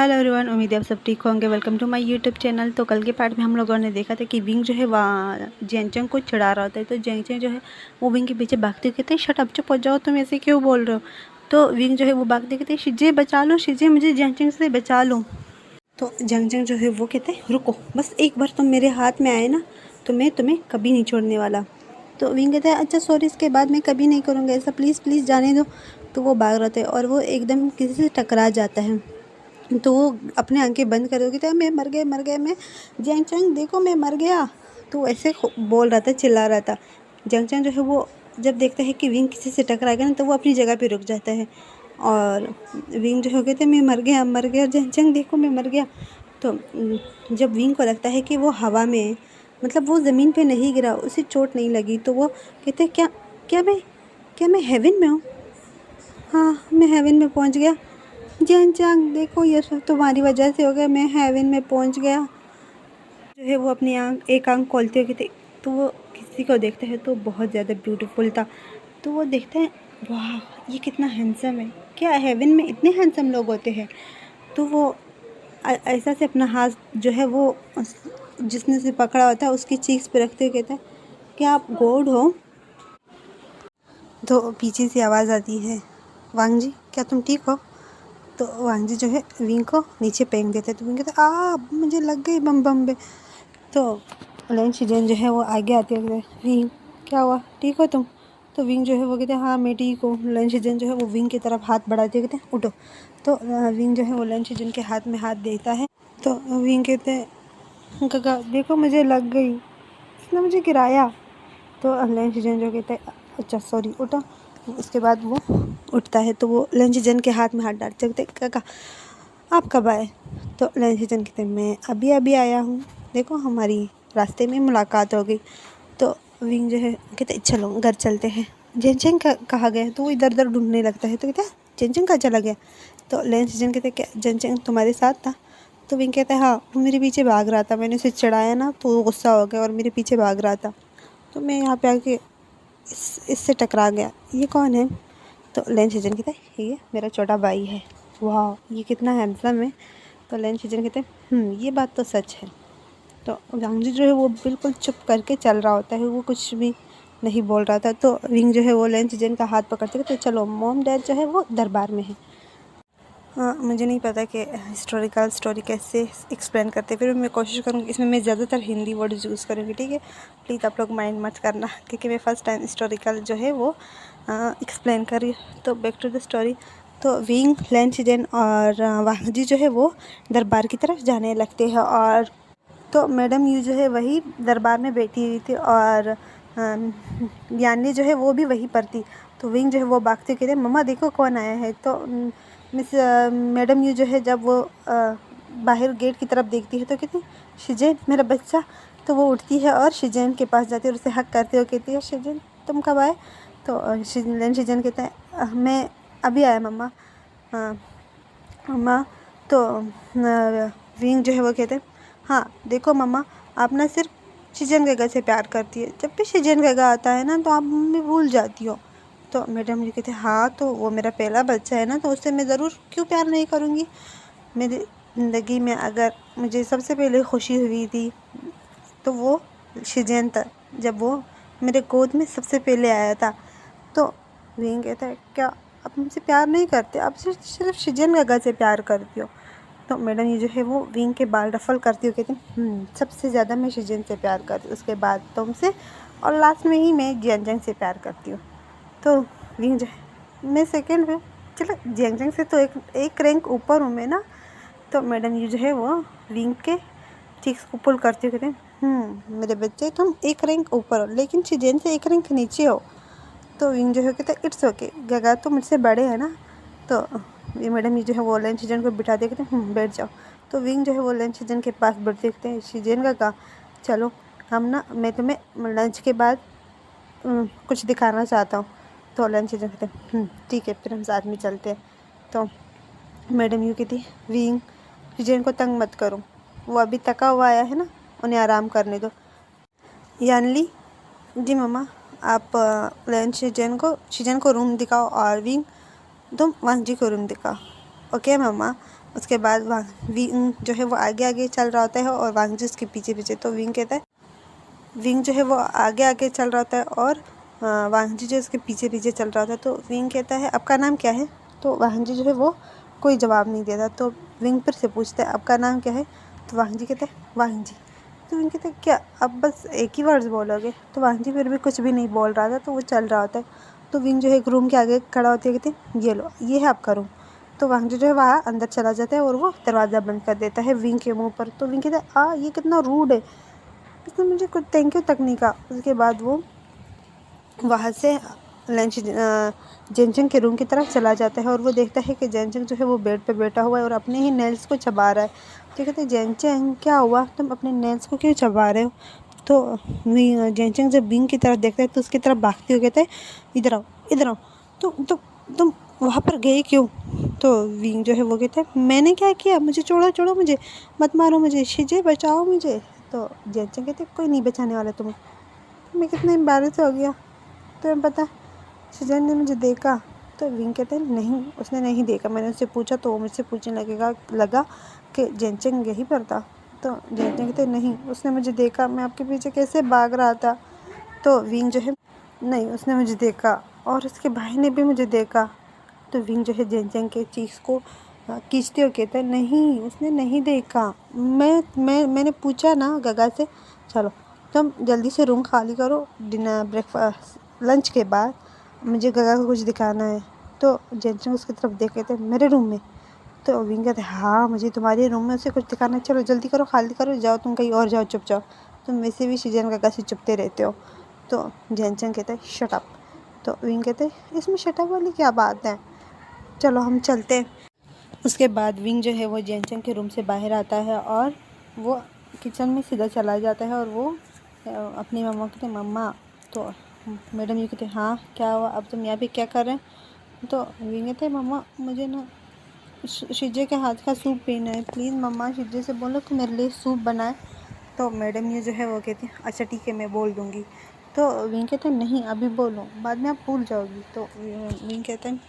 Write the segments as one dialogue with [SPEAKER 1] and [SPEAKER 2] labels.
[SPEAKER 1] Hello everyone, उम्मीद है आप सब ठीक होंगे। Welcome to my YouTube channel. तो कल के पार्ट में हम लोगों ने देखा था कि विंग जो है वहाँ जेंचंग को चिढ़ा रहा होता है। तो जेंचंग जो है वो विंग के पीछे भागते हुए कहते हैं, शट अप, चुप हो जाओ, तुम ऐसे क्यों बोल रहे हो। तो विंग जो है वो भागते कहते हैं, शिजे बचा लो, शिजे मुझे जेंचंग से बचा लो। तो जेंचंग जो है वो कहते हैं, रुको, बस एक बार तुम मेरे हाथ में आए ना तो मैं तुम्हें कभी नहीं छोड़ने वाला। तो विंग कहता है, अच्छा सॉरी, इसके बाद मैं कभी नहीं करूँगा ऐसा, प्लीज़ प्लीज़ जाने दो। तो वो भाग रहा था और वो एकदम किसी से टकरा जाता है। तो वो अपने आंखें बंद कर दोगे तो मैं मर गया, मर गया, मैं, जेंचंग देखो मैं मर गया। तो ऐसे बोल रहा था, चिल्ला रहा था। जेंचंग जो है वो जब देखता है कि विंग किसी से टकराएगा ना तो वो अपनी जगह पे रुक जाता है। और विंग जो है कहते मैं मर गया, मर गया, जेंचंग देखो मैं मर गया। तो जब विंग को लगता है कि वो हवा में है, मतलब वो ज़मीन पे नहीं गिरा, उसे चोट नहीं लगी, तो वो कहते क्या क्या मैं क्या मैं हेवन में हूँ। हाँ, मैं हेवन में पहुँच गया। जेंचंग देखो ये सब तुम्हारी वजह से हो गया, मैं हेवन में पहुंच गया। जो है वो अपनी एक आंख खोलते हुए कहते, तो वो किसी को देखता है तो बहुत ज़्यादा ब्यूटीफुल था। तो वो देखते हैं, वाह ये कितना हैंडसम है, क्या हेवन में इतने हैंडसम लोग होते हैं। तो वो ऐसा से अपना हाथ जो है वो जिसने से पकड़ा होता है उसकी चीक्स पे रखते हुए कहता है, क्या आप गॉड हो। तो पीछे से आवाज़ आती है, वांग जी क्या तुम ठीक हो। तो वांग जी जो है विंग को नीचे फेंक देते हैं। तो विंग कहते आ मुझे लग गई बम बम पे। तो लेन शिजन जो है वो आगे आते हैं, विंग क्या हुआ, ठीक हो तुम। तो विंग जो है वो कहते हैं, हाँ मैं ठीक हूँ। लेन शिजन जो है वो विंग की तरफ हाथ बढ़ाते हैं, कहते हैं उठो। तो विंग जो है वो लेन शिजन के हाथ में हाथ देता है। तो विंग कहते हैं, काका देखो मुझे लग गई, इसने मुझे गिराया। तो लेन शिजन जो कहते हैं, अच्छा सॉरी, उठो। उसके बाद वो उठता है तो वो लेंशिजन के हाथ में हाथ डालते कहते, काका आप कब आए। तो लेंशिजन कहते, मैं अभी अभी आया हूँ, देखो हमारी रास्ते में मुलाकात हो गई। तो विंग जो है कहते, चलो घर चलते हैं। जेंचंग कहाँ गया। तो वो इधर उधर ढूंढने लगता है। तो कहता है, जेंचंग कहाँ चला गया। तो लेंशिजन कहते, क्या जेंचंग तुम्हारे साथ था। तो विंग कहता है, हाँ वो मेरे पीछे भाग रहा था, मैंने उसे चढ़ाया ना तो वो गुस्सा हो गया और मेरे पीछे भाग रहा था, तो मैं यहाँ पे आके इससे टकरा गया। ये कौन है। तो लेन शिजन कहते हैं, ये मेरा छोटा भाई है। वाह ये कितना हैंडसम है। तो लेन शिजन कहते हैं, ये बात तो सच है। तो गांगजी जो है वो बिल्कुल चुप करके चल रहा होता है, वो कुछ भी नहीं बोल रहा था। तो विंग जो है वो लेन शिजन का हाथ पकड़ते कहते, चलो मॉम डैड जो है वो दरबार में है। हाँ मुझे नहीं पता कि हिस्टोरिकल स्टोरी कैसे एक्सप्लेन करते, फिर मैं कोशिश करूँगी इसमें मैं ज़्यादातर हिंदी वर्ड यूज़ करूँगी, ठीक है। प्लीज़ आप लोग माइंड मत करना क्योंकि मैं फ़र्स्ट टाइम हिस्टोरिकल जो है वो एक्सप्लेन कर रही हूँ। तो बैक टू द स्टोरी। तो विंग, लेन शिजन और वांगजी जो है वो दरबार की तरफ जाने लगते हैं। और तो मैडम यू जो है वही दरबार में बैठी हुई थी और यानी जो है वो भी वहीं पर थी। तो विंग जो है वो भागते कहते, मम्मा देखो कौन आया है। तो मिस मैडम यू जो है जब वो बाहर गेट की तरफ देखती है तो कहती, शिजेन मेरा बच्चा। तो वो उठती है और शिजेन के पास जाती है और उसे हक करते हुए कहती है, शिजेन तुम कब आए। तो शिजेन कहता है, मैं अभी आया मम्मा, मम्मा। तो विंग जो है वो कहते हैं, हाँ देखो मम्मा, आप ना सिर्फ शिजन गगा से प्यार करती है, जब भी शिजन गगा आता है ना तो आप मम्मी भूल जाती हो। तो मैडम जी कहते, हाँ तो वो मेरा पहला बच्चा है ना, तो उससे मैं ज़रूर क्यों प्यार नहीं करूँगी। मेरी ज़िंदगी में अगर मुझे सबसे पहले खुशी हुई थी तो वो शिजन था, जब वो मेरे गोद में सबसे पहले आया था। तो विंग कहता है, क्या आप मुझसे प्यार नहीं करते, आप सिर्फ शिजन गगा से प्यार करती हो। तो मैडम ये जो है वो विंग के बाल रफल करती हुई कहती हैं, सबसे ज़्यादा मैं शिजन से प्यार करती हूँ, उसके बाद तुमसे, और लास्ट में ही मैं जेंचंग से प्यार करती हूँ। तो विंग जो है, मैं सेकंड में, चलो जेंचंग से तो एक रैंक ऊपर हूँ मैं ना। तो मैडम ये जो है वो विंग के चीक्स को पुल करते हुए कहते हैं, मेरे बच्चे तुम एक रैंक ऊपर हो लेकिन शिजन से एक रैंक नीचे हो। तो विंग जो है कहते हैं, इट्स ओके, गगा तो मुझसे बड़े हैं ना। तो ये मैडम ये जो है वो लेन शिजन को बिठा दे, कहते हैं बैठ जाओ। तो विंग जो है वो लेन शिजन के पास बैठ देखते हैं, शिजन गगा चलो हम ना, मैं तुम्हें लंच के बाद कुछ दिखाना चाहता हूँ। तो लेन शिजन कहते हैं, ठीक है फिर हम साथ में चलते हैं। तो मैडम यू कहती, विंग शिजन को तंग मत करो, वो अभी थका हुआ आया है ना, उन्हें आराम करने दो। यानली जी मम्मा, आप लेन शिजन को रूम दिखाओ और विंग तुम वांग जी को रूम दिखाओ। ओके मम्मा। उसके बाद विंग जो है वो आगे आगे चल रहा होता है और वांग जी उसके पीछे पीछे। तो विंग कहता है, विंग जो है वो आगे आगे चल रहा होता है और वांग जी जो उसके पीछे पीछे चल रहा होता है। तो विंग कहता है आपका नाम क्या है? तो वांग जी जो है वो कोई जवाब नहीं देता। तो विंग फिर से पूछता है आपका नाम क्या है? तो वांग जी कहते हैं वांग जी। तो विंग कहते हैं क्या अब बस एक ही वर्ड्स बोलोगे? तो वांग जी फिर भी कुछ भी नहीं बोल रहा था। तो वो चल रहा होता है। तो विंग जो है एक रूम के आगे खड़ा होती है, कहते हैं ये लो, ये है आपका रूम। तो वांग जी जो है वहाँ अंदर चला जाता है और वो दरवाज़ा बंद कर देता है विंग के मुँह पर। तो विंग कहता है ये कितना रूड है, इसने मुझे कुछ थैंक यू तक नहीं कहा। उसके बाद वो वहाँ से लंच जेनचंग के रूम की तरफ चला जाता है और वो देखता है कि जेनचंग जो है वो बेड पे बैठा हुआ है और अपने ही नेल्स को चबा रहा है। तो कहते हैं जेनचंग क्या हुआ, तुम अपने नेल्स को क्यों चबा रहे हो? तो जेनचंग जब विंग की तरफ देखता है तो उसकी तरफ भागते हुए कहता है इधर आओ, इधर आओ। तो तुम वहाँ पर गए क्यों? तो विंग जो है वो कहता है मैंने क्या किया, मुझे छोड़ो छोड़ो, मुझे मत मारो, मुझे शिजे बचाओ मुझे। तो जेनचंग कहते कोई नहीं बचाने वाला तुम्हें। मैं कितना एम्बैरेस हो गया, तुम्हें पता शिजन ने मुझे देखा? तो विंग कहते हैं नहीं, उसने नहीं देखा, मैंने उससे पूछा तो वो मुझसे पूछने लगा कि जेनचंग यहीं पर था। तो जेनचंग कहते नहीं, उसने मुझे देखा, मैं आपके पीछे कैसे भाग रहा था। तो विंग जो है नहीं, उसने मुझे देखा और उसके भाई ने भी मुझे देखा। तो विंग जो है जेनचंग के चीज़ को खींचते हुए कहता है नहीं, उसने नहीं देखा, मैंने पूछा ना गगा से। चलो तुम जल्दी से रूम खाली करो, डिनर ब्रेकफास्ट लंच के बाद मुझे गगा को कुछ दिखाना है। तो जेनचंग उसकी तरफ देख कहते हैं मेरे रूम में? तो विंग कहते हैं हाँ, मुझे तुम्हारे रूम में उसे कुछ दिखाना है, चलो जल्दी करो, खाली करो, जाओ तुम कहीं और जाओ, चुप जाओ, तुम वैसे भी शिजन गगा से चुपते रहते हो। तो जेनचंग कहते हैं शट अप। तो विंग कहते हैं इसमें शट अप वाली क्या बात है, चलो हम चलते हैं। उसके बाद विंग जो है वो जेनचंग के रूम से बाहर आता है और वो किचन में सीधा चला जाता है और वो अपनी मम्मा कहते हैं मम्मा। तो मैडम ये कहते हैं हाँ क्या हुआ, अब तुम यहाँ पे क्या कर रहे हैं? तो विंग कहते हैं मम्मा मुझे ना शिजे के हाथ का सूप पीना है, प्लीज़ मम्मा शिजे से बोलो कि मेरे लिए सूप बनाए। तो मैडम ये जो है वो कहती है अच्छा ठीक है मैं बोल दूँगी। तो विंग कहते हैं नहीं अभी बोलो, बाद में आप भूल जाओगी। तो विंग कहते हैं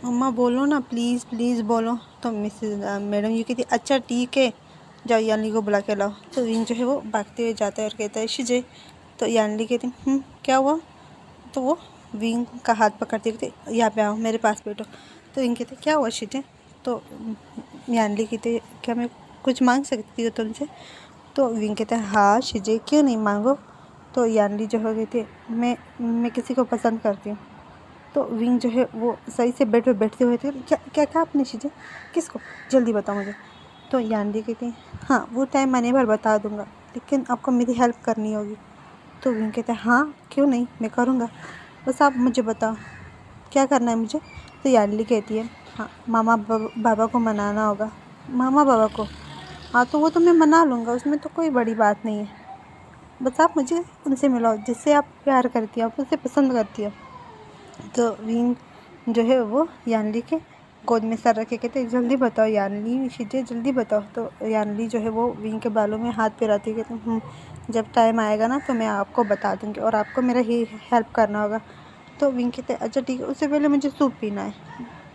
[SPEAKER 1] मम्मा बोलो ना, प्लीज़ प्लीज़ बोलो। तो मैडम ये कहती अच्छा ठीक है, जाओ यानली को बुला के लाओ। तो विंग जो है वो भागते हुए जाता है और कहता है शिजे। तो यानली कहती क्या हुआ? तो वो विंग का हाथ पकड़ते कहते यहाँ पे आओ, मेरे पास बैठो। तो विंग कहते क्या हुआ शिजे? तो यानली कहते क्या मैं कुछ मांग सकती हूँ तुमसे? तो विंग कहते हैं हाँ शिजे क्यों नहीं, मांगो। तो यानली जो है कहती मैं किसी को पसंद करती हूँ। तो विंग जो है वो सही से बेड पे बैठते हुए थे, क्या क्या कहा आपने शिजे, किसको, जल्दी बताओ मुझे। तो यानली कहती है हाँ वो टाइम आने पर बता दूंगा, लेकिन आपको मेरी हेल्प करनी होगी। तो विंग कहता है हाँ क्यों नहीं, मैं करूँगा, बस आप मुझे बताओ क्या करना है मुझे। तो यानली कहती है हाँ मामा बाबा को मनाना होगा। मामा बाबा को? हाँ तो वो तो मैं मना लूँगा, उसमें तो कोई बड़ी बात नहीं है, बस आप मुझे उनसे मिलाओ जिससे आप प्यार करती हो, आप उसे पसंद करती हो। तो विंग जो है वो यानली के गोद में सर रखे कहते जल्दी बताओ यानली शिजे जल्दी बताओ। तो यानली जो है वो विंग के बालों में हाथ फिराती कहते जब टाइम आएगा ना तो मैं आपको बता दूँगी और आपको मेरा ही हेल्प करना होगा। तो विंग कहते अच्छा ठीक है, उससे पहले मुझे सूप पीना है।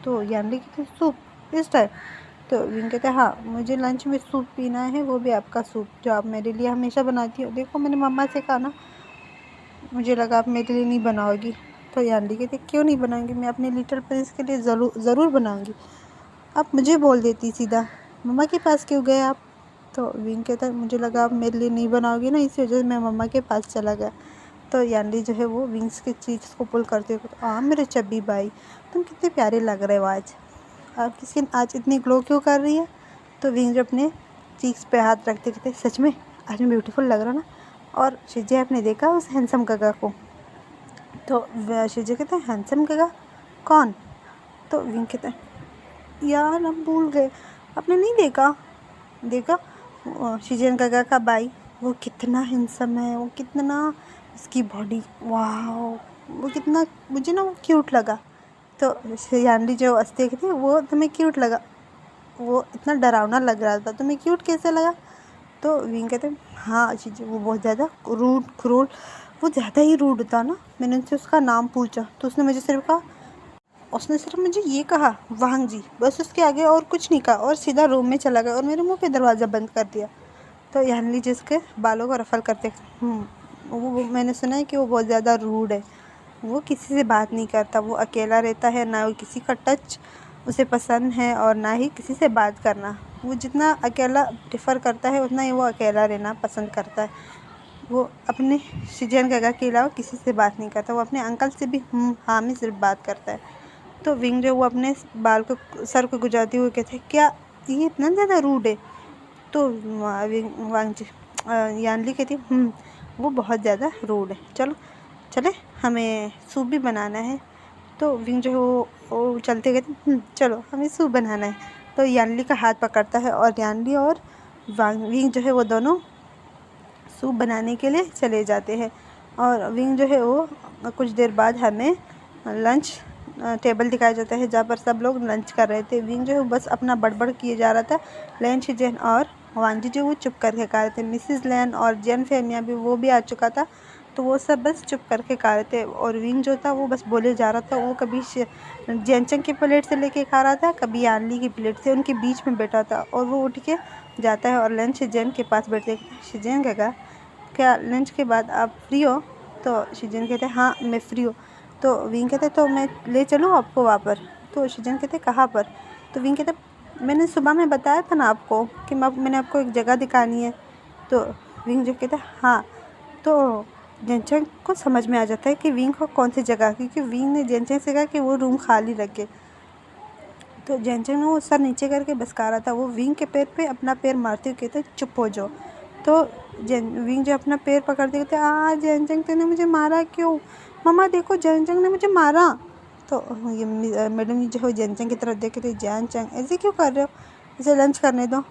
[SPEAKER 1] तो यानली कहते सूप इस टाइम? तो विंग कहते हाँ मुझे लंच में सूप पीना है, वो भी आपका सूप जो आप मेरे लिए हमेशा बनाती हो। देखो मैंने मम्मा से कहा ना, मुझे लगा आप मेरे लिए नहीं बनाओगी। तो यानली कहती क्यों नहीं बनाऊंगी, मैं अपने लिटिल प्रिंस के लिए ज़रूर बनाऊंगी, आप मुझे बोल देती सीधा, मम्मा के पास क्यों गए आप? तो विंग कहता मुझे लगा आप मेरे लिए नहीं बनाओगी ना, इसी वजह से मैं मम्मा के पास चला गया। तो यानली जो है वो विंग्स की चीज़ को पुल करते हुए हाँ मेरे चब्बी भाई तुम कितने प्यारे लग रहे हो आज, आपकी स्किन आज इतनी ग्लो क्यों कर रही है? तो विंग जो अपने चीक्स पे हाथ रखते कहते सच में आज मैं ब्यूटीफुल लग रहा ना? और शिजे आपने देखा उस हैंडसम गगा को? तो शिजे कहते हैं हैंडसम गगा कौन? तो विंग कहते हैं यार हम भूल गए, आपने नहीं देखा? शिजन गगा का भाई, वो कितना हैंडसम है, वो कितना उसकी बॉडी, वाह वो कितना मुझे ना वो क्यूट लगा। तो यानली जो हंसते थे वो तुम्हें क्यूट लगा, वो इतना डरावना लग रहा था, तुम्हें क्यूट कैसे लगा? तो विंग कहते हैं हाँ शिजे वो बहुत ज़्यादा क्रूर वो ज़्यादा ही रूड था ना, मैंने उनसे उसका नाम पूछा तो उसने मुझे सिर्फ कहा उसने सिर्फ मुझे ये कहा वांग जी, बस उसके आगे और कुछ नहीं कहा और सीधा रूम में चला गया और मेरे मुंह पे दरवाज़ा बंद कर दिया। तो यानली जिसके बालों को रफल करते वो मैंने सुना है कि वो बहुत ज़्यादा रूड है, वो किसी से बात नहीं करता, वो अकेला रहता है, ना वो किसी का टच उसे पसंद है और ना ही किसी से बात करना। वो जितना अकेला प्रेफर करता है उतना ही वो अकेला रहना पसंद करता है। वो अपने शिजन गगा के अलावा किसी से बात नहीं करता, वो अपने अंकल से भी हाँ में सिर्फ बात करता है। तो विंग जो वो अपने बाल को सर को गुजारते हुए कहते हैं क्या ये इतना ज़्यादा रूड है। तो वांग जी यानली कहती वो बहुत ज़्यादा रूड है, चलो चले हमें सूप भी बनाना है। तो विंग जो है वो चलते कहते चलो हमें सूप बनाना है। तो यानली का हाथ पकड़ता है और यानली और विंग जो है वो दोनों सूप बनाने के लिए चले जाते हैं। और विंग जो है वो कुछ देर बाद हमें लंच टेबल दिखाया जाता है जहाँ पर सब लोग लंच कर रहे थे। विंग जो है बस अपना बड़बड़ किए जा रहा था। लैन शिजन और वांग जी जो वो चुप करके खा रहे थे। मिसिस लैन और जैन फेमिया भी वो भी आ चुका था, तो वो सब बस चुप करके खा रहे थे। और विंग जो था वो बस बोले जा रहा था, वो कभी जैनचंग की प्लेट से लेके खा रहा था, कभी यानली की प्लेट से, उनके बीच में बैठा था। और वो उठ के जाता है और लंच शिजन के पास बैठते। शिजन कहेगा क्या लंच के बाद आप फ्री हो? तो शिजन कहते हैं हाँ मैं फ्री हूँ। तो विंग कहते तो मैं ले चलूँ आपको वहाँ पर? तो शिजन कहते कहाँ पर? तो विंग कहते मैंने सुबह में बताया था ना आपको कि मैंने आपको एक जगह दिखानी है। तो विंग जो कहते हाँ। तो जैनचंग को समझ में आ जाता है कि विंग को कौन सी जगह, क्योंकि विंग ने जैनचंग से कहा कि वो रूम खाली रखे। तो जैनचंग ने वो सर नीचे करके बस कहा रहा था। वो विंग के पैर पे अपना पैर मारते हुए कहते चुप हो जाओ। तो विंग जो अपना पैर पकड़ते कहते जैनचंग तूने मुझे मारा क्यों? मम्मा देखो जैनचंग ने मुझे मारा। तो ये मैडम जो है जैनचंग की तरफ देख रही, जैनचंग ऐसे क्यों कर रहे हो, इसे लंच करने दो।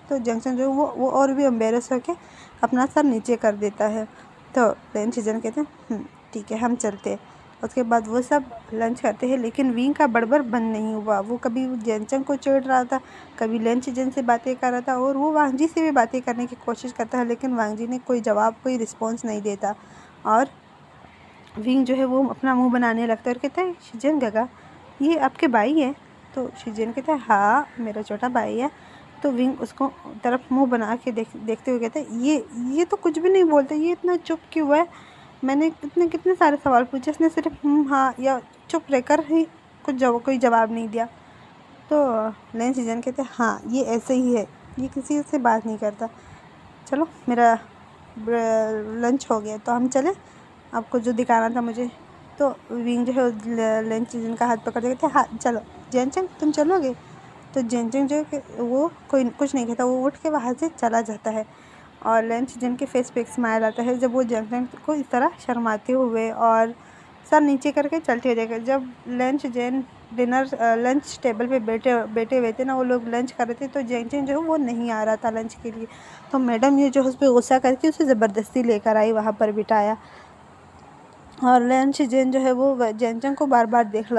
[SPEAKER 1] तो जैनचंग जो वो और भी एम्बेरस होके अपना सर नीचे कर देता है। तो लैन शिजन कहते हैं ठीक है हम चलते हैं। उसके बाद वो सब लंच करते हैं, लेकिन विंग का बड़बड़ बंद नहीं हुआ। वो कभी जैनचंग को चिढ़ रहा था, कभी लंच शिजन से बातें कर रहा था, और वो वांग जी से भी बातें करने की कोशिश करता है, लेकिन वांग जी ने कोई जवाब, कोई रिस्पॉन्स नहीं देता। और विंग जो है वो अपना मुंह बनाने लगता है और कहता है शिजन गगा ये आपके भाई है? तो शिजन कहता है हाँ मेरा छोटा भाई है। तो विंग उसको तरफ मुंह बना के देखते हुए कहता है ये तो कुछ भी नहीं बोलता, ये इतना चुप क्यों है? मैंने कितने सारे सवाल पूछे, इसने सिर्फ हाँ या चुप रहकर ही कोई जवाब नहीं दिया। तो लैन शिजन कहते हैं हाँ ये ऐसे ही है, ये किसी से बात नहीं करता। चलो मेरा लंच हो गया तो हम चले, आपको जो दिखाना था मुझे। तो विंग जो है लैन शिजन का हाथ पकड़ के कहते हाँ चलो। जैनचंग तुम चलोगे? तो जैनचंग जो है वो कोई कुछ नहीं कहता, वो उठ के वहाँ से चला जाता है। और लैन शिजन के फेस पे एक स्माइल आता है जब वो जैनचंग को इस तरह शर्माते हुए और सर नीचे करके चलते हुए देखा। जब लैन शिजन लंच टेबल पे बैठे हुए थे ना, वो लोग लंच कर रहे थे, तो जैनचंग जो है वो नहीं आ रहा था लंच के लिए। तो मैडम ये जो उस पर गुस्सा करके उसे ज़बरदस्ती लेकर आई, वहाँ पर बिठाया। और लैन शिजन जो है वो जैनचंग को बार बार देख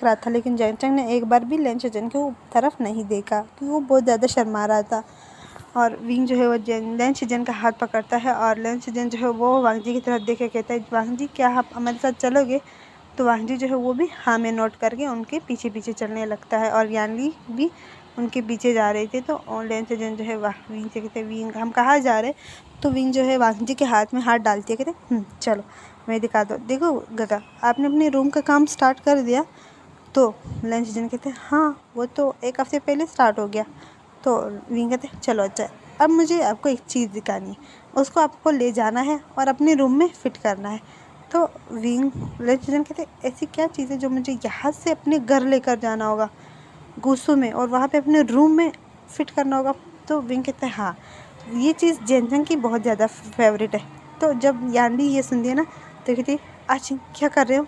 [SPEAKER 1] रहा था, लेकिन जैनचंग ने एक बार भी लैन शिजन की तरफ नहीं देखा क्योंकि वो बहुत ज़्यादा शर्मा रहा था। और विंग जो है वो लैन शिजन का हाथ पकड़ता है और लैन शिजन जो है वो वांग जी की तरफ देख के कहता है वांग जी क्या आप हमारे साथ चलोगे? तो वांग जी जो है वो भी हाँ में नोट करके उनके पीछे पीछे चलने लगता है और यानली भी उनके पीछे जा रहे थे। तो लैन शिजन जो है विंग से कहते विंग हम कहाँ जा रहे? तो विंग जो है वांग जी के हाथ में हाथ डालती है, कहते चलो मैं दिखा दो। देखो गगा आपने अपने रूम का काम स्टार्ट कर दिया? तो लैन शिजन कहते हैं हाँ वो तो एक हफ्ते पहले स्टार्ट हो गया। तो विंग कहते चलो अच्छा अब मुझे आपको एक चीज़ दिखानी है, उसको आपको ले जाना है और अपने रूम में फ़िट करना है। तो विंग लैन शिजन कहते ऐसी क्या चीज़ है जो मुझे यहाँ से अपने घर लेकर जाना होगा गुस्सू में और वहाँ पे अपने रूम में फ़िट करना होगा? तो विंग कहते हैं हाँ ये चीज़ जैनचंग की बहुत ज़्यादा फेवरेट है। तो जब यानली ये सुनती है ना तो कहती आज क्या कर रहे हो?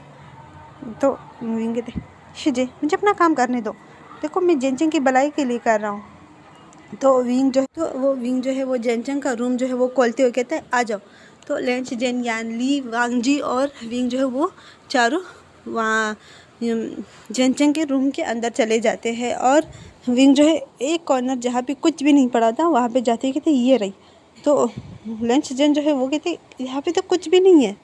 [SPEAKER 1] तो विंग कहते शिजे मुझे अपना काम करने दो, देखो मैं जैनचंग की भलाई के लिए कर रहा हूँ। तो विंग जो है वो जैनचंग का रूम जो है वो खोलते हुए कहता है आ जाओ। तो लैन शिजन यानली वांग जी और विंग जो है वो चारों वहाँ जैनचंग के रूम के अंदर चले जाते हैं। और विंग जो है एक कॉर्नर जहाँ पे कुछ भी नहीं पड़ा था वहाँ पे जाते कहते ये रही। तो लैन शिजन जो है वो कहते यहाँ पे तो कुछ भी नहीं है।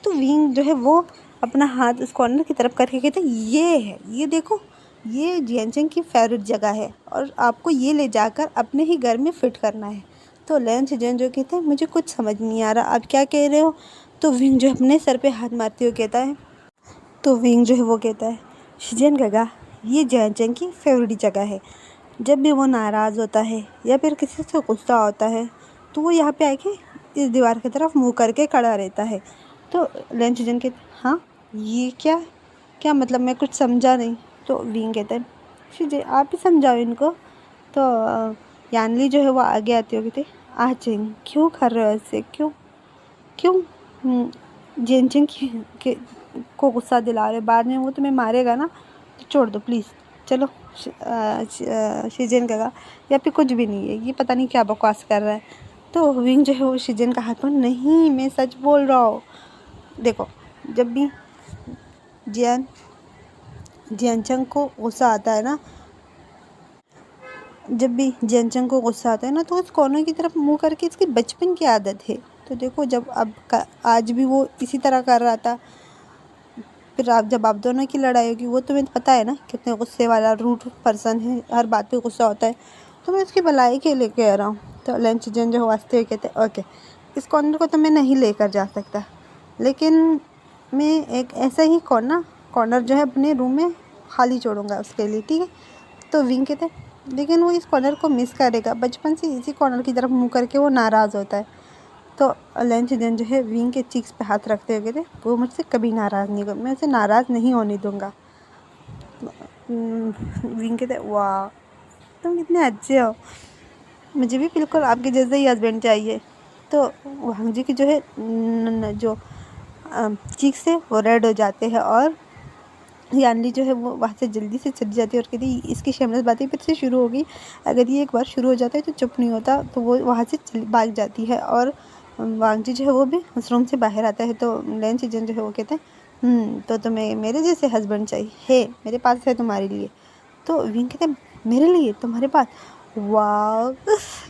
[SPEAKER 1] तो विंग जो है वो अपना हाथ उस कॉर्नर की तरफ करके कहते ये है, ये देखो, ये जियांचंग की फेवरेट जगह है और आपको ये ले जाकर अपने ही घर में फिट करना है। तो लेन शिजन जो कहते हैं मुझे कुछ समझ नहीं आ रहा, आप क्या कह रहे हो। तो विंग जो अपने सर पे हाथ मारते हुए कहता है, तो विंग जो है वो कहता है, शिजन गगा, ये जियांचंग की फेवरेट जगह है। जब भी वो नाराज़ होता है या फिर किसी से गुस्सा होता है तो वो यहाँ पे आके इस दीवार की तरफ मुँह करके खड़ा रहता है। तो लेन शिजन कहते हाँ, ये क्या क्या मतलब, मैं कुछ समझा नहीं। तो विंग कहता है, शिजे आप ही समझाओ इनको। तो यानली जो है वो आगे आती होगी, कहते आचिंग क्यों कर रहे हो ऐसे, क्यों क्यों जियांचंग को गुस्सा दिला रहे, बाद में वो तुम्हें मारेगा ना, तो छोड़ दो प्लीज़, चलो। शिजन कहा या फिर कुछ भी नहीं है, ये पता नहीं क्या बकवास कर रहा है। तो विंग जो है वो शिजन का हाथ पर, नहीं मैं सच बोल रहा हूँ। देखो, जब भी जियांचंग को गुस्सा आता है ना, तो उस कोने की तरफ मुंह करके इसकी बचपन की आदत है। तो देखो, जब आज भी वो इसी तरह कर रहा था, फिर जब आप दोनों की लड़ाई होगी, वो तुम्हें पता है ना कितने गुस्से वाला रूड पर्सन है, हर बात पे गुस्सा होता है। तो मैं उसकी भलाई के लिए कह रहा हूँ। तो लेन शिजन जो हंसते हुए कहते ओके, इस कॉर्नर को तो मैं नहीं लेकर जा सकता, लेकिन मैं एक ऐसा ही कॉर्नर जो है अपने रूम में खाली छोड़ूंगा उसके लिए, ठीक है। तो विंग कहते लेकिन वो इस कॉर्नर को मिस करेगा, बचपन से इसी कॉर्नर की तरफ मुँह करके वो नाराज़ होता है। तो लेन शिजन जो है विंग के चीक्स पे हाथ रखते हुए कहते वो मुझसे कभी नाराज़ नहीं होगा, मैं उसे नाराज़ नहीं होने दूंगा। विंग कहते वाह, तुम कितने अच्छे हो, मुझे भी बिल्कुल आपके जैसे ही हस्बैंड चाहिए। तो वांग जी की जो है जो चीक्स है वो रेड हो जाते हैं और यानली जो है वो वहाँ से जल्दी से चली जाती है और कहती इसकी शेमलेस बातें फिर से शुरू हो गई, अगर ये एक बार शुरू हो जाता है तो चुप नहीं होता। तो वो वहाँ से भाग जाती है और वांग जी जो है वो भी उस रूम से बाहर आता है। तो लेन शिजन जो है वो कहते हैं तो तुम्हें मेरे जैसे हस्बैंड चाहिए है, मेरे पास है तुम्हारे लिए। तो विंग कहते हैं मेरे लिए तुम्हारे पास, वाह,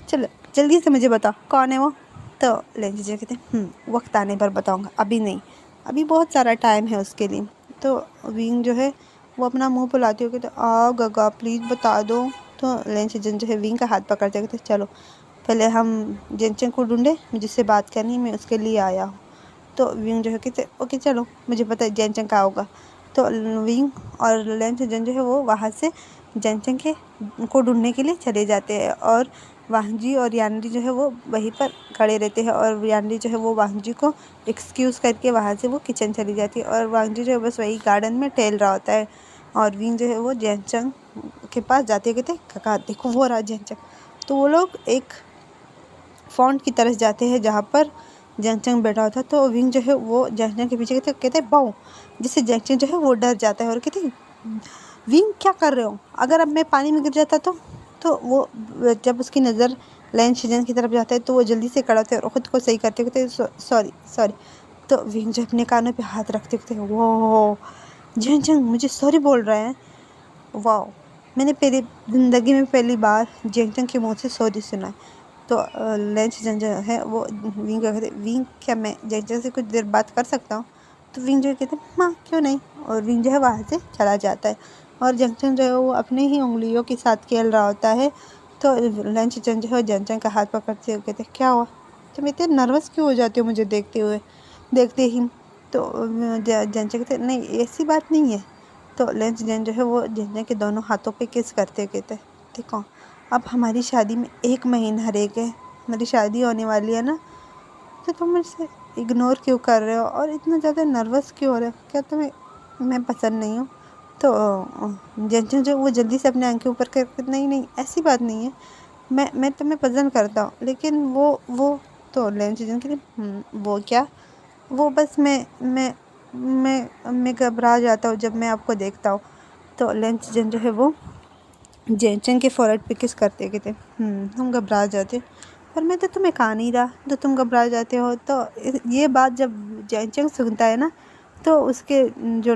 [SPEAKER 1] चलो जल्दी से मुझे बताओ कौन है वो। तो लेन शिजन कहते हैं वक्त आने पर बताऊँगा, अभी नहीं, अभी बहुत सारा टाइम है उसके लिए। तो विंग जो है वो अपना मुंह फुलाती हो कहते गगा प्लीज़ बता दो। तो लेन शिजन जो है विंग का हाथ पकड़ते कहते चलो पहले हम जियांचंग को ढूंढे, मुझे जिससे बात करनी, मैं उसके लिए आया हूँ। तो विंग जो है कहते ओके चलो, मुझे पता है जियांचंग कहाँ होगा। तो विंग और लेन शिजन जो है वो वहाँ से जियांचंग को ढूंढने के लिए चले जाते हैं और वांग जी और यानली जो है वो वहीं पर खड़े रहते हैं और यानली जो है वो वांग जी को एक्सक्यूज़ करके वहाँ से वो किचन चली जाती है और वांग जी जो है बस वही गार्डन में टहल रहा होता है और विंग जो है वो जियांचंग के पास जाते कहते काका देखो वो रहा जियांचंग। तो वो लोग एक फॉन्ट की तरफ जाते हैं जहाँ पर जियांचंग बैठा होता है। तो विंग जो है वो जियांचंग के पीछे कहते बाऊ, जिससे जियांचंग जो है वो डर जाता है और कहते विंग क्या कर रहे हो, अगर अब मैं पानी में गिर जाता तो वो जब उसकी नज़र लेन शिजन की तरफ जाता है तो वो जल्दी से खड़ा होता है और ख़ुद को सही करते कहते सॉरी। तो विंग जो अपने कानों पे हाथ रखते कहते वो जियांचंग मुझे सॉरी बोल रहा है, वाह, मैंने पहली ज़िंदगी में पहली बार जियांचंग के मुँह से सॉरी सुना। तो लेन शिजन जो है वो विंग को कहते विंग क्या मैं जियांचंग से कुछ देर बात कर सकता हूँ। तो विंग जो कहते हाँ क्यों नहीं, और विंग जो है वहाँ से चला जाता है और जियांचंग जो है वो अपने ही उंगलियों के साथ खेल रहा होता है। तो लेन शिजन जो है जियांचंग का हाथ पकड़ते हुए कहते क्या हुआ, तुम इतने नर्वस क्यों हो जाते हो मुझे देखते ही। तो जियांचंग कहते नहीं ऐसी बात नहीं है। तो लेन शिजन जो है वो जियांचंग के दोनों हाथों पे किस करते कहते देखो अब हमारी शादी में 1 महीना रह गया, हमारी शादी होने वाली है ना, तो तुम मुझसे इग्नोर क्यों कर रहे हो और इतना ज़्यादा नर्वस क्यों हो रहे हो, क्या तुम्हें मैं पसंद नहीं हूँ। तो जियांचंग जो वो जल्दी से अपने आंखें ऊपर करके नहीं ऐसी बात नहीं है, मैं तुम्हें पसंद करता हूँ, लेकिन वो तो लेन शिजन के लिए वो क्या, वो बस मैं घबरा जाता हूँ जब मैं आपको देखता हूँ। तो लेन शिजन जो है वो जियांचंग के फोrehead पे किस करते कहते हम घबरा जाते, पर मैं तो तुम्हें कहा नहीं रहा तो तुम घबरा जाते हो। तो ये बात जब जियांचंग सुनता है ना तो उसके जो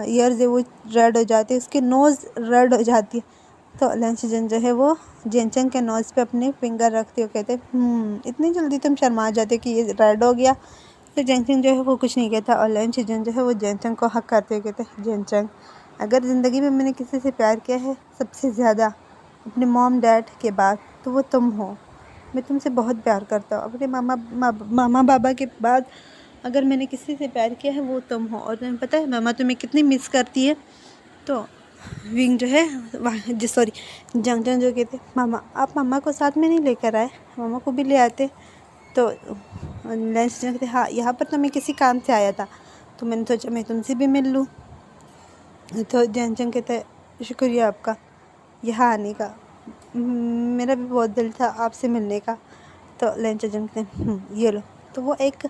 [SPEAKER 1] ईयर्स है वो रेड हो जाते हैं, उसकी नोज़ रेड हो जाती है। तो लेन शिजन जो है वो जियांचंग के नोज़ पे अपने फिंगर रखते हो कहते इतनी जल्दी तुम शर्मा जाते कि ये रेड हो गया, तो जेनचंग जो है वो कुछ नहीं कहता और लैन शिजन जो है वो जेनचंग को हक करते हुए कहते हैं, जेनचंग अगर ज़िंदगी में मैंने किसी से प्यार किया है सबसे ज़्यादा अपने मॉम डैड के बाद तो वो तुम हो। मैं तुमसे बहुत प्यार करता हूँ। अपने मामा बाबा के बाद अगर मैंने किसी से प्यार किया है वो तुम हो। और तुम्हें पता है मामा तुम्हें कितनी मिस करती है। तो विंग जो है सॉरी जंगजंग जो कहते मामा आप मामा को साथ में नहीं लेकर आए, मामा को भी ले आते। तो लंच कहते हाँ यहाँ पर तो मैं किसी काम से आया था तो मैंने सोचा मैं तुमसे भी मिल लूँ। तो जंगजंग कहते शुक्रिया आपका यहाँ आने का, मेरा भी बहुत दिल था आपसे मिलने का। तो लंच कहते ये लो। तो वो एक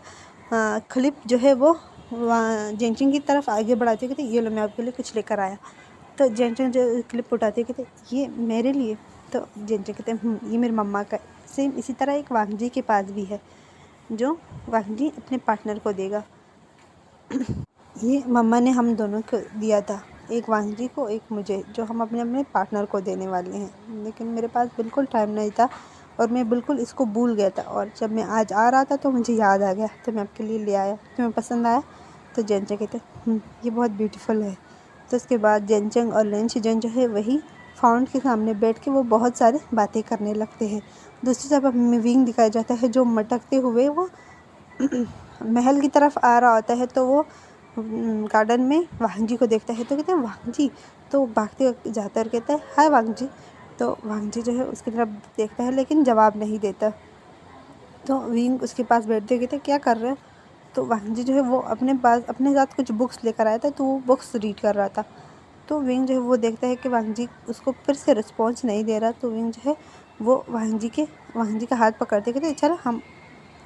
[SPEAKER 1] क्लिप जो है वो जेनचिंग की तरफ आगे बढ़ाते कहते ये लो मैं आपके लिए कुछ लेकर आया। तो जेनचिंग जो क्लिप उठाते कहते ये मेरे लिए। तो जेनचिंग कहते ये मेरी मम्मा का। सेम इसी तरह एक वांगजी के पास भी है जो वांगजी अपने पार्टनर को देगा। ये मम्मा ने हम दोनों को दिया था, एक वांगजी को एक मुझे, जो हम अपने अपने पार्टनर को देने वाले हैं। लेकिन मेरे पास बिल्कुल टाइम नहीं था और मैं बिल्कुल इसको भूल गया था और जब मैं आज आ रहा था तो मुझे याद आ गया तो मैं आपके लिए ले आया। तुम्हें पसंद आया? तो जेनचंग कहते ये बहुत ब्यूटीफुल है। तो उसके बाद जेनचंग और लैन शिजन जो है वही फाउंट के सामने बैठ के वो बहुत सारे बातें करने लगते हैं। दूसरी तरफ हमें विंग दिखाया जाता है जो मटकते हुए वो महल की तरफ आ रहा होता है। तो वो गार्डन में वांगजी को देखता है तो कहते हैं वांगजी। तो भागते जाता है और कहता है हाय वांगजी। तो वांगजी जो है उसकी तरफ देखता है लेकिन जवाब नहीं देता। तो विंग उसके पास बैठते कहते क्या कर रहे हो? तो वांगजी जो है वो अपने पास अपने साथ कुछ बुक्स लेकर आया था तो वो बुक्स रीड कर रहा था। तो विंग जो है वो देखता है कि वांगजी उसको फिर से रिस्पॉन्स नहीं दे रहा। तो विंग जो है वो वांगजी का हाथ पकड़ते कहते चलो हम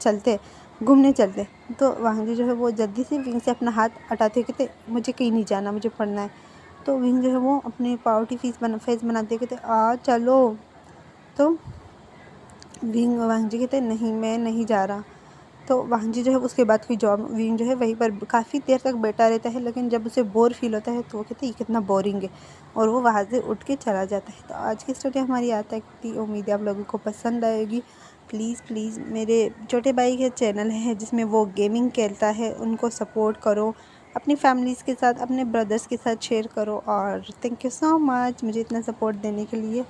[SPEAKER 1] चलते घूमने चलते। तो वांगजी जो है वो जल्दी से विंग से अपना हाथ हटाते कहते मुझे कहीं नहीं जाना, मुझे पढ़ना है। तो विंग जो है वो अपनी पावटी फेस बनाते कहते आ चलो। तो वांगजी कहते नहीं मैं नहीं जा रहा। तो वांगजी जो है उसके बाद कोई जॉब विंग जो है वहीं पर काफ़ी देर तक बैठा रहता है लेकिन जब उसे बोर फील होता है तो वो कहते हैं ये कितना बोरिंग है और वो वहाँ से उठ के चला जाता है। तो आज की स्टोरी हमारी यहाँ तक थी, उम्मीद है आप लोगों को पसंद आएगी। प्लीज़ मेरे छोटे भाई के चैनल है जिसमें वो गेमिंग खेलता है, उनको सपोर्ट करो, अपनी फैमिलीज़ के साथ अपने ब्रदर्स के साथ शेयर करो। और थैंक यू सो मच मुझे इतना सपोर्ट देने के लिए।